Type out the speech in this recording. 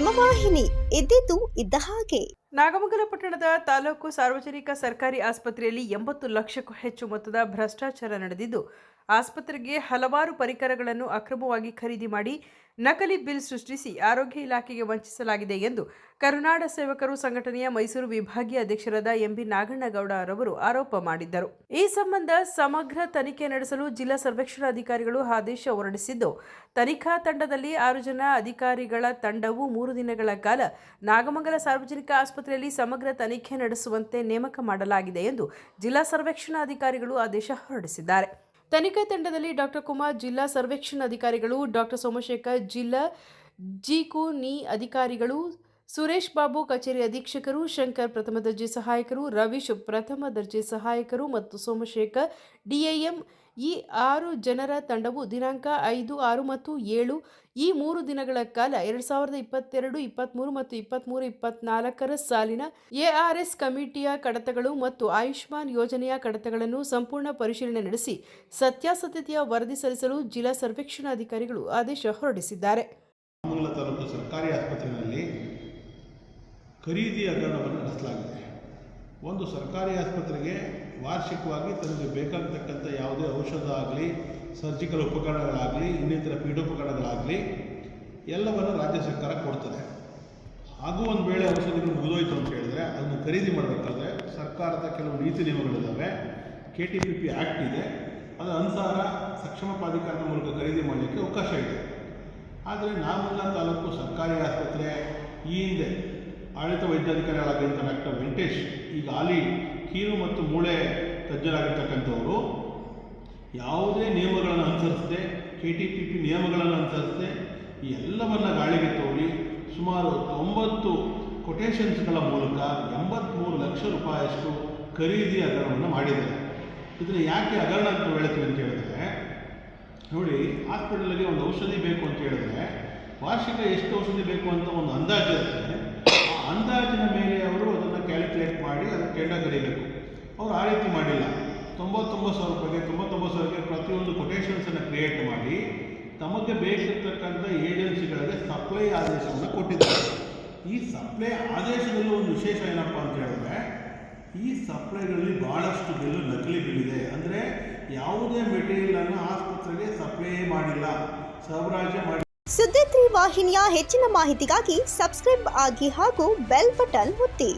ನಿಮ್ಮ ವಾಹಿನಿ ಇದ್ದಿದ್ದು ಇದ್ದ ಹಾಗೆ. ನಾಗಮಂಗಲ ಪಟ್ಟಣದ ತಾಲೂಕು ಸಾರ್ವಜನಿಕ ಸರ್ಕಾರಿ ಆಸ್ಪತ್ರೆಯಲ್ಲಿ 80 ಲಕ್ಷಕ್ಕೂ ಹೆಚ್ಚು ಮೊತ್ತದ ಭ್ರಷ್ಟಾಚಾರ ನಡೆದಿದ್ದು, ಆಸ್ಪತ್ರೆಗೆ ಹಲವಾರು ಪರಿಕರಗಳನ್ನು ಅಕ್ರಮವಾಗಿ ಖರೀದಿ ಮಾಡಿ ನಕಲಿ ಬಿಲ್ ಸೃಷ್ಟಿಸಿ ಆರೋಗ್ಯ ಇಲಾಖೆಗೆ ವಂಚಿಸಲಾಗಿದೆ ಎಂದು ಕರುನಾಡ ಸೇವಕರು ಸಂಘಟನೆಯ ಮೈಸೂರು ವಿಭಾಗೀಯ ಅಧ್ಯಕ್ಷರಾದ ಎಂಬಿ ನಾಗಣ್ಣಗೌಡ ಅವರವರು ಆರೋಪ ಮಾಡಿದ್ದರು. ಈ ಸಂಬಂಧ ಸಮಗ್ರ ತನಿಖೆ ನಡೆಸಲು ಜಿಲ್ಲಾ ಸರ್ವೇಕ್ಷಣಾಧಿಕಾರಿಗಳು ಆದೇಶ ಹೊರಡಿಸಿದ್ದು, ತನಿಖಾ ತಂಡದಲ್ಲಿ 6 ಜನ ಅಧಿಕಾರಿಗಳ ತಂಡವು 3 ದಿನಗಳ ಕಾಲ ನಾಗಮಂಗಲ ಸಾರ್ವಜನಿಕ ಆಸ್ಪತ್ರೆಯಲ್ಲಿ ಸಮಗ್ರ ತನಿಖೆ ನಡೆಸುವಂತೆ ನೇಮಕ ಮಾಡಲಾಗಿದೆ ಎಂದು ಜಿಲ್ಲಾ ಸರ್ವೇಕ್ಷಣಾಧಿಕಾರಿಗಳು ಆದೇಶ ಹೊರಡಿಸಿದ್ದಾರೆ. ತನಿಖಾ ತಂಡದಲ್ಲಿ ಡಾಕ್ಟರ್ ಕುಮಾರ್ ಜಿಲ್ಲಾ ಸರ್ವೇಕ್ಷಣಾಧಿಕಾರಿಗಳು, ಡಾಕ್ಟರ್ ಸೋಮಶೇಖರ್ ಜಿಲ್ಲಾ ಜಿಕುನಿ ಅಧಿಕಾರಿಗಳು, ಸುರೇಶ್ ಬಾಬು ಕಚೇರಿ ಅಧೀಕ್ಷಕರು, ಶಂಕರ್ ಪ್ರಥಮ ದರ್ಜೆ ಸಹಾಯಕರು, ರವೀಶ್ ಪ್ರಥಮ ದರ್ಜೆ ಸಹಾಯಕರು ಮತ್ತು ಸೋಮಶೇಖರ್ ಡಿಎಎಂ ಈ 6 ಜನರ ತಂಡವು ದಿನಾಂಕ 5, 6 ಮತ್ತು 7 ಈ 3 ದಿನಗಳ ಕಾಲ 2022, 23 ಮತ್ತು 23-24 ಸಾಲಿನ ಎಆರ್ಎಸ್ ಕಮಿಟಿಯ ಕಡತಗಳು ಮತ್ತು ಆಯುಷ್ಮಾನ್ ಯೋಜನೆಯ ಕಡತಗಳನ್ನು ಸಂಪೂರ್ಣ ಪರಿಶೀಲನೆ ನಡೆಸಿ ಸತ್ಯಾಸತ್ಯತೆಯ ವರದಿ ಸಲ್ಲಿಸಲು ಜಿಲ್ಲಾ ಸರ್ವೇಕ್ಷಣಾಧಿಕಾರಿಗಳು ಆದೇಶ ಹೊರಡಿಸಿದ್ದಾರೆ. ತಾಲೂಕು ಸರ್ಕಾರಿ ಆಸ್ಪತ್ರೆಯಲ್ಲಿ ಖರೀದಿ ಹಗರಣವನ್ನು ನಡೆಸಲಾಗಿದೆ. ಒಂದು ಸರ್ಕಾರಿ ಆಸ್ಪತ್ರೆಗೆ ವಾರ್ಷಿಕವಾಗಿ ತನಗೆ ಬೇಕಾಗತಕ್ಕಂಥ ಯಾವುದೇ ಔಷಧ ಆಗಲಿ, ಸರ್ಜಿಕಲ್ ಉಪಕರಣಗಳಾಗಲಿ, ಇನ್ನಿತರ ಪೀಠೋಪಕರಣಗಳಾಗಲಿ ಎಲ್ಲವನ್ನು ರಾಜ್ಯ ಸರ್ಕಾರ ಕೊಡ್ತದೆ. ಹಾಗೂ ಒಂದು ವೇಳೆ ಔಷಧಿಗಳು ಮುಗಿದೋಯ್ತು ಅಂತ ಹೇಳಿದ್ರೆ ಅದನ್ನು ಖರೀದಿ ಮಾಡಬೇಕಾದ್ರೆ ಸರ್ಕಾರದ ಕೆಲವು ನೀತಿ ನಿಯಮಗಳಿದ್ದಾವೆ. KTPP ಆ್ಯಕ್ಟ್ ಇದೆ. ಅದರ ಅನುಸಾರ ಸಕ್ಷಮ ಪ್ರಾಧಿಕಾರದ ಮೂಲಕ ಖರೀದಿ ಮಾಡಲಿಕ್ಕೆ ಅವಕಾಶ ಇದೆ. ಆದರೆ ನಾಗಮಂಗಲ ತಾಲೂಕು ಸರ್ಕಾರಿ ಆಸ್ಪತ್ರೆ ಈ ಹಿಂದೆ ಆಡಳಿತ ವೈದ್ಯಾಧಿಕಾರಿಗಳಾಗಿದ್ದ ಡಾಕ್ಟರ್ ವೆಂಕಟೇಶ್, ಈಗ ಹಾಲಿ ಕೀಲು ಮತ್ತು ಮೂಳೆ ತಜ್ಞರಾಗಿರ್ತಕ್ಕಂಥವರು, ಯಾವುದೇ ನಿಯಮಗಳನ್ನು ಅನುಸರಿಸದೆ, KTPP ನಿಯಮಗಳನ್ನು ಅನುಸರಿಸದೆ ಈ ಎಲ್ಲವನ್ನು ಗಾಳಿಗೆ ತೋಡಿ ಸುಮಾರು 90 ಕೊಟೇಷನ್ಸ್ಗಳ ಮೂಲಕ 83 ಲಕ್ಷ ರೂಪಾಯಿಯಷ್ಟು ಖರೀದಿ ಹಗರಣವನ್ನು ಮಾಡಿದ್ದಾರೆ. ಇದನ್ನು ಯಾಕೆ ಹಗರಣ ಅಂತ ಹೇಳ್ತೀವಿ ಅಂತ ಹೇಳಿದ್ರೆ, ನೋಡಿ, ಹಾಸ್ಪಿಟಲ್ಗೆ ಒಂದು ಔಷಧಿ ಬೇಕು ಅಂತ ಹೇಳಿದ್ರೆ ವಾರ್ಷಿಕ ಎಷ್ಟು ಔಷಧಿ ಬೇಕು ಅಂತ ಒಂದು ಅಂದಾಜು ಇರುತ್ತೆ. ಆ ಅಂದಾಜಿನ ಮೇಲೆ ಅವರು ಅದನ್ನು ಕ್ಯಾಲ್ಕುಲೇಟ್ ಮಾಡಿ ಅದಕ್ಕೆ ಟೆಂಡರ್ ಕರೀಬೇಕು. ಅವರು ಆ ರೀತಿ ಮಾಡಿಲ್ಲ. 99,000 ಪ್ರತಿಯೊಂದು ಕೊಟೇಷನ್ಸನ್ನು ಕ್ರಿಯೇಟ್ ಮಾಡಿ ತಮಗೆ ಬೇಕಿರ್ತಕ್ಕಂಥ ಏಜೆನ್ಸಿಗಳಿಗೆ ಸಪ್ಲೈ ಆದೇಶವನ್ನು ಕೊಟ್ಟಿದ್ದಾರೆ. ಈ ಸಪ್ಲೈ ಆದೇಶದಲ್ಲೂ ಒಂದು ವಿಶೇಷ ಏನಪ್ಪ ಅಂತ ಹೇಳಿದ್ರೆ, ಈ ಸಪ್ಲೈಗಳಲ್ಲಿ ಭಾಳಷ್ಟು ಬಿಲ್ಲು ನಕಲಿ ಬಿಲ್ ಇದೆ. ಅಂದರೆ ಯಾವುದೇ ಮೆಟೀರಿಯಲನ್ನು ಆಸ್ಪತ್ರೆಗೆ ಸಪ್ಲೈ ಮಾಡಿಲ್ಲ, ಸರಬರಾಜು ಮಾಡಿ. ಸುದ್ದಿ 3 ವಾಹಿನಿಯ ಹೆಚ್ಚಿನ ಮಾಹಿತಿಗಾಗಿ ಸಬ್ಸ್ಕ್ರೈಬ್ ಆಗಿ ಹಾಗೂ ಬೆಲ್ ಬಟನ್ ಒತ್ತಿ.